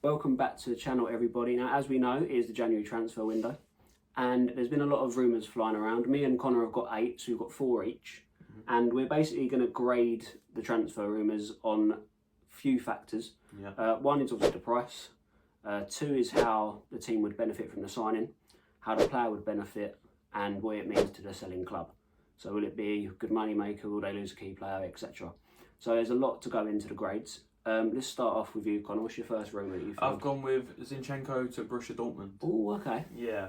Welcome back to the channel, everybody. Now, as we know, it is the January transfer window, and there's been a lot of rumours flying around. Me and Connor have got 8, so we've got 4 each, and we're basically going to grade the transfer rumours on a few factors. One is obviously the price. 2 is how the team would benefit from the signing, how the player would benefit, and what it means to the selling club. So will it be a good money maker, will they lose a key player, etc. So there's a lot to go into the grades. Let's start off with you, Connor. What's your first rumour that you found? I've gone with Zinchenko to Borussia Dortmund. Oh, okay. Yeah.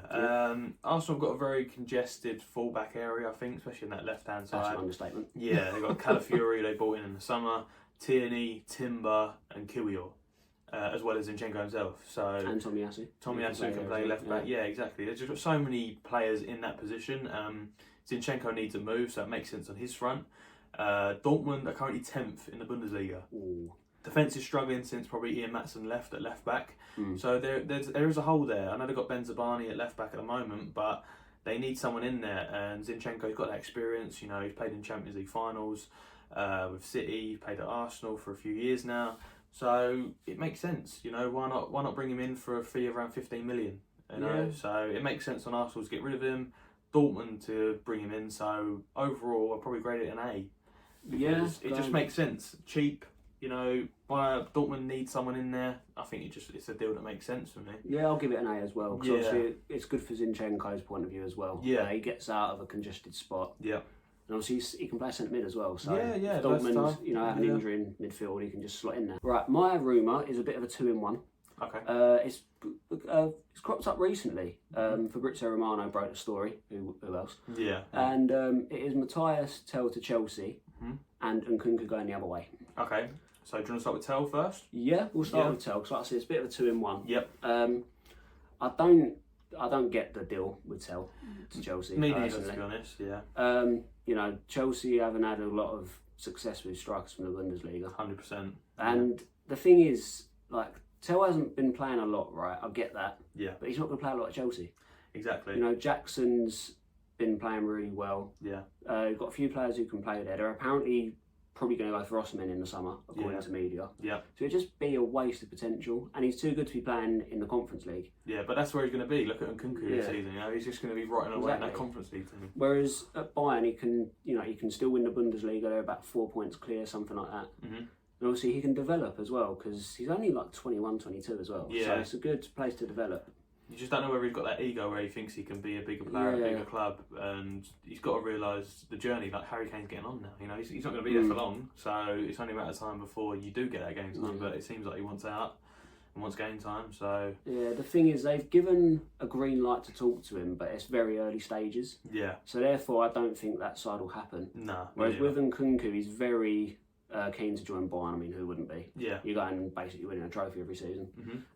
Arsenal have got a very congested full-back area, I think, especially in that left-hand side. That's an understatement. Yeah, they've got Calafiori they bought in the summer, Tierney, Timber and Kiwior, as well as Zinchenko himself. So And Tomiyasu. Tomiyasu can play left-back. Yeah, exactly. There's just got so many players in that position. Zinchenko needs a move, so that makes sense on his front. Dortmund are currently 10th in the Bundesliga. Ooh. Defence is struggling since probably Ian Maatsen left at left back. So there is a hole there. I know they've got Benzabani at left back at the moment, but they need someone in there. And Zinchenko's got that experience. You know, he's played in Champions League finals with City. He's played at Arsenal for a few years now. So it makes sense. You know, why not bring him in for a fee of around 15 million? You know, so it makes sense on Arsenal to get rid of him. Dortmund to bring him in. So overall, I'll probably grade it an A. Because it just makes sense. Cheap. You know, Dortmund needs someone in there. I think it's a deal that makes sense for me. Yeah, I'll give it an A as well. Because obviously it's good for Zinchenko's point of view as well. Yeah. He gets out of a congested spot. Yeah. And obviously he can play centre mid as well. So if Dortmund, you know, have an injury in midfield, he can just slot in there. Right, my rumour is a bit of a 2-in-1. Okay. It's cropped up recently. Fabrizio Romano broke the story. Who else? Yeah. And it is Matthias Tell to Chelsea and Nkunku going the other way. Okay. So do you want to start with Tell first? Yeah, we'll start with Tell because, like I said, it's a bit of a 2-in-1. Yep. I don't get the deal with Tell to Chelsea. Me neither, to be honest. Yeah. You know, Chelsea haven't had a lot of success with strikers from the Bundesliga. 100%. And the thing is, like, Tell hasn't been playing a lot, right? I get that. Yeah. But he's not going to play a lot at Chelsea. Exactly. You know, Jackson's been playing really well. Yeah. You've got a few players who can play there. They're apparently probably going to go for Osimhen in the summer, according to media. Yeah. So it'd just be a waste of potential. And he's too good to be playing in the Conference League. Yeah, but that's where he's going to be. Look at Nkunku this season. You know, he's just going to be rotting away in that Conference League team. Whereas at Bayern, he can still win the Bundesliga. They're about 4 points clear, something like that. And obviously he can develop as well because he's only like 21, 22 as well. Yeah. So it's a good place to develop. You just don't know whether he's got that ego where he thinks he can be a bigger player at a bigger club, and he's got to realise the journey. Like Harry Kane's getting on now. You know, he's not going to be there for long, so it's only a matter of time before you do get that game time. But it seems like he wants out and wants game time. So yeah, the thing is they've given a green light to talk to him, but it's very early stages. Yeah. So therefore, I don't think that side will happen. No. Whereas with Nkunku, he's very keen to join Bayern. I mean, who wouldn't be? Yeah. You're going basically winning a trophy every season.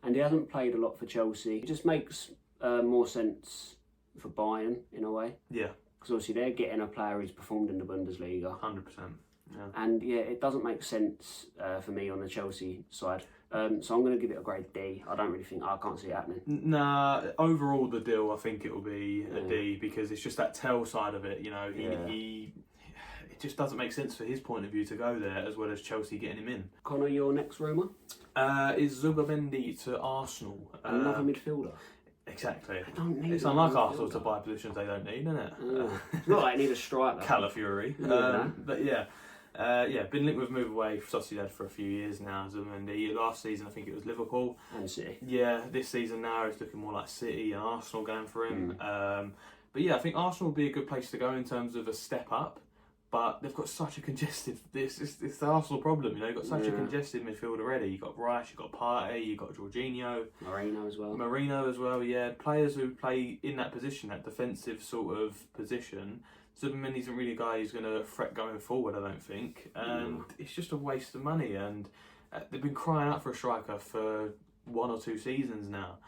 And he hasn't played a lot for Chelsea. It just makes more sense for Bayern in a way. Yeah. Because obviously they're getting a player who's performed in the Bundesliga. 100%. Yeah. And yeah, it doesn't make sense for me on the Chelsea side. So I'm going to give it a grade D. I can't see it happening. Nah, overall the deal, I think it will be a D because it's just that Tell side of it. You know, it just doesn't make sense for his point of view to go there as well as Chelsea getting him in. Connor, your next rumour? Is Zubimendi to Arsenal. Another midfielder. Exactly. They don't need it's unlike Arsenal to buy positions they don't need, isn't it? It's not like they need a striker. Calafiori. But been linked with move away for Sociedad for a few years now. Zubimendi. Last season I think it was Liverpool. And City. Yeah, this season now it's looking more like City and Arsenal going for him. But yeah, I think Arsenal would be a good place to go in terms of a step up. But they've got such a congested. It's the Arsenal problem, you know. You've got such a congested midfield already. You've got Rice, you've got Partey, you've got Jorginho, Marino as well. Yeah, players who play in that position, that defensive sort of position. Zubimendi isn't really a guy who's going to threat going forward, I don't think. And it's just a waste of money. And they've been crying out for a striker for 1 or 2 seasons now,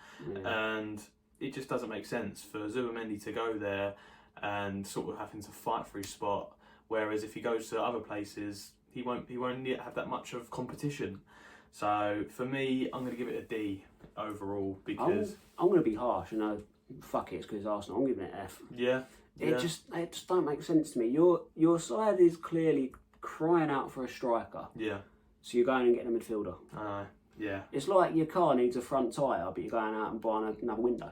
and it just doesn't make sense for Zubimendi to go there and sort of having to fight for his spot. Whereas if he goes to other places, he won't have that much of competition. So for me, I'm going to give it a D overall because I'm going to be harsh. You know, fuck it, it's because it's Arsenal. I'm giving it an F. Yeah. It just don't make sense to me. Your side is clearly crying out for a striker. Yeah. So you're going and getting a midfielder. Yeah. It's like your car needs a front tyre, but you're going out and buying another window.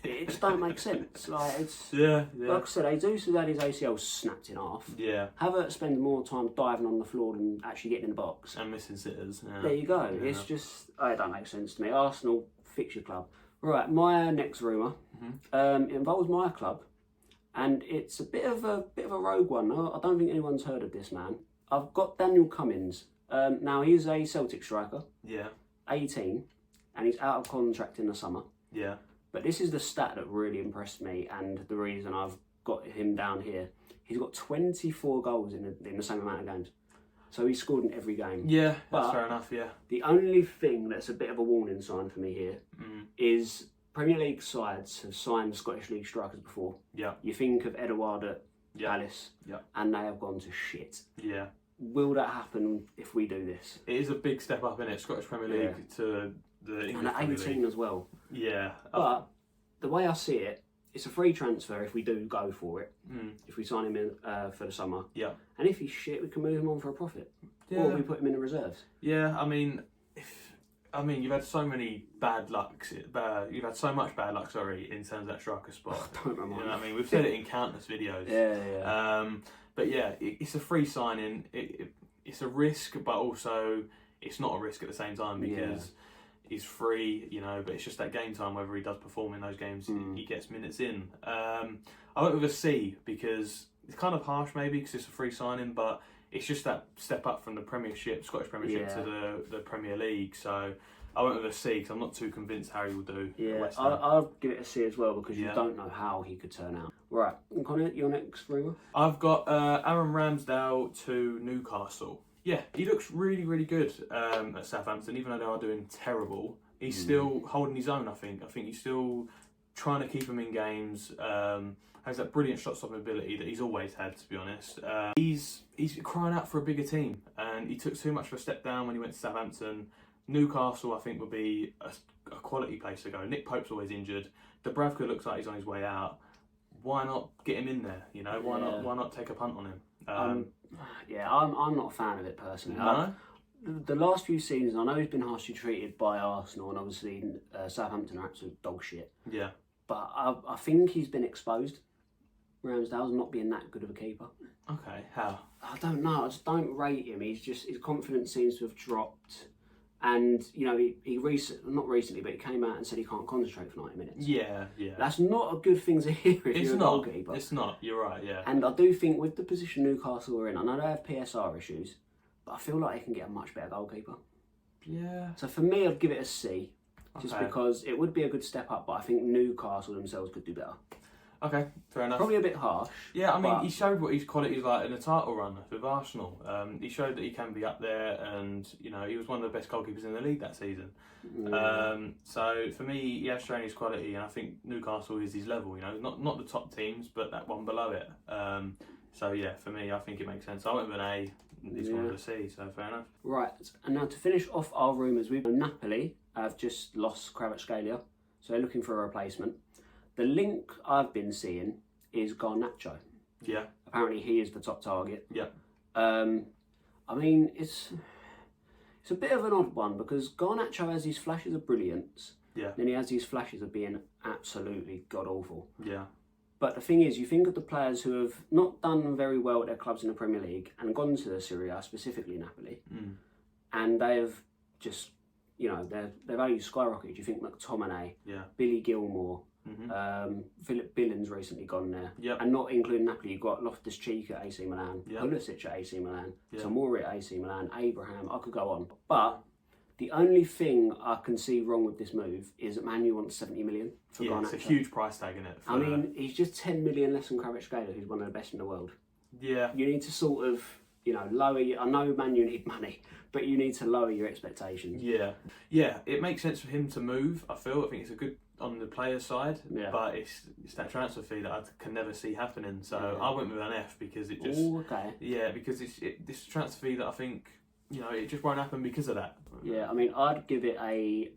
It just don't make sense. Like like I said, Jesus has had his ACL snapped in half. Yeah. Havertz spends more time diving on the floor than actually getting in the box. And missing sitters. Yeah. There you go. Yeah. It's just it don't make sense to me. Arsenal, fix your club. Right, my next rumour it involves my club, and it's a bit of a rogue one. I don't think anyone's heard of this man. I've got Daniel Cummins. Now he's a Celtic striker. Yeah. 18, and he's out of contract in the summer. Yeah. But this is the stat that really impressed me, and the reason I've got him down here. He's got 24 goals in the same amount of games. So he's scored in every game. Yeah, that's fair enough, yeah. The only thing that's a bit of a warning sign for me here is Premier League sides have signed Scottish League strikers before. Yeah. You think of Edouard at Palace, and they have gone to shit. Yeah. Will that happen if we do this? It is a big step up in it, Scottish Premier League to the English and at Premier 18 League as well. Yeah. But the way I see it, it's a free transfer if we do go for it. If we sign him in for the summer. Yeah. And if he's shit, we can move him on for a profit. Yeah. Or we put him in the reserves. Yeah, you've had so many bad lucks. You've had so much bad luck, sorry, in terms of that striker spot. Don't remind me. You know what I mean? We've said it in countless videos. Yeah. But yeah, it's a free signing. It's a risk, but also it's not a risk at the same time because he's free, you know. But it's just that game time. Whether he does perform in those games, he gets minutes in. I went with a C because it's kind of harsh, maybe, because it's a free signing, but it's just that step up from the Premiership, Scottish Premiership, to the Premier League. So I went with a C because I'm not too convinced Harry will do. Yeah, I'll give it a C as well because you don't know how he could turn out. Right, Connor, your next rumour? I've got Aaron Ramsdale to Newcastle. Yeah, he looks really, really good at Southampton, even though they are doing terrible. He's still holding his own, I think. I think he's still trying to keep him in games. Has that brilliant shot-stopping ability that he's always had, to be honest. He's crying out for a bigger team, and he took too much of a step down when he went to Southampton. Newcastle, I think, would be a quality place to go. Nick Pope's always injured. Dubravka looks like he's on his way out. Why not get him in there? You know, why not take a punt on him? I'm not a fan of it personally. No? The last few seasons, I know he's been harshly treated by Arsenal, and obviously Southampton are absolute dog shit. Yeah. But I think he's been exposed. Ramsdale's not being that good of a keeper. Okay, how? I don't know. I just don't rate him. He's just, his confidence seems to have dropped. And, you know, not recently, but he came out and said he can't concentrate for 90 minutes. Yeah. That's not a good thing to hear if you're a goalkeeper. It's not, you're right, yeah. And I do think with the position Newcastle are in, I know they have PSR issues, but I feel like they can get a much better goalkeeper. Yeah. So for me, I'd give it a C. Just because it would be a good step up, but I think Newcastle themselves could do better. Okay, fair enough. Probably a bit harsh. Yeah, I mean, he showed what his quality is like in a title run with Arsenal. He showed that he can be up there, and you know he was one of the best goalkeepers in the league that season. So for me, he has shown his quality, and I think Newcastle is his level. You know, not the top teams, but that one below it. So yeah, for me, I think it makes sense. I went with an A. He's gone with a C, so fair enough. Right, and now to finish off our rumours, we've Napoli have just lost Kvaratskhelia, so they're looking for a replacement. The link I've been seeing is Garnacho. Yeah. Apparently he is the top target. Yeah. I mean, it's a bit of an odd one because Garnacho has these flashes of brilliance. Yeah. Then he has these flashes of being absolutely god-awful. Yeah. But the thing is, you think of the players who have not done very well at their clubs in the Premier League and gone to the Serie A, specifically Napoli, and they have just, you know, their values skyrocketed. You think McTominay, Billy Gilmore, Philip Billings recently gone there, and not including Napoli, you've got Loftus-Cheek at AC Milan, Pulisic at AC Milan, Tomori at AC Milan, Abraham. I could go on, but the only thing I can see wrong with this move is that Man U wants 70 million for Garnacho. It's a huge price tag in it. I mean, he's just 10 million less than Kvaratskhelia, who's one of the best in the world. Yeah. You need to sort of, you know, lower your... I know Man U need money, but you need to lower your expectations. Yeah, it makes sense for him to move, I feel. I think it's a good on the player's side, but it's that transfer fee that I can never see happening. So I went with an F because it just... Ooh, okay. Yeah, because this transfer fee that I think, you know, it just won't happen because of that. Yeah, I mean, I'd give it a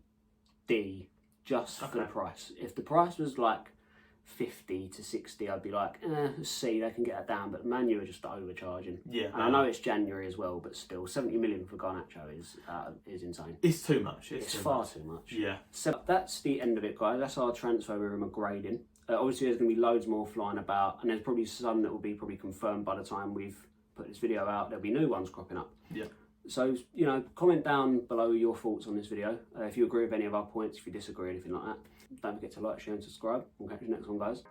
D just for the price. If the price was like 50 to 60, I'd be like, let's see, they can get that down. But Man U are just overcharging. Yeah. And I know it's January as well, but still, 70 million for Garnacho is insane. It's too much. It's far too much. Yeah. So that's the end of it, guys. That's our transfer rumour grading. Obviously, there's going to be loads more flying about, and there's probably some that will be probably confirmed by the time we've put this video out. There'll be new ones cropping up. Yeah. So, comment down below your thoughts on this video. If you agree with any of our points, if you disagree, anything like that. Don't forget to like, share and subscribe. We'll catch you next one, guys.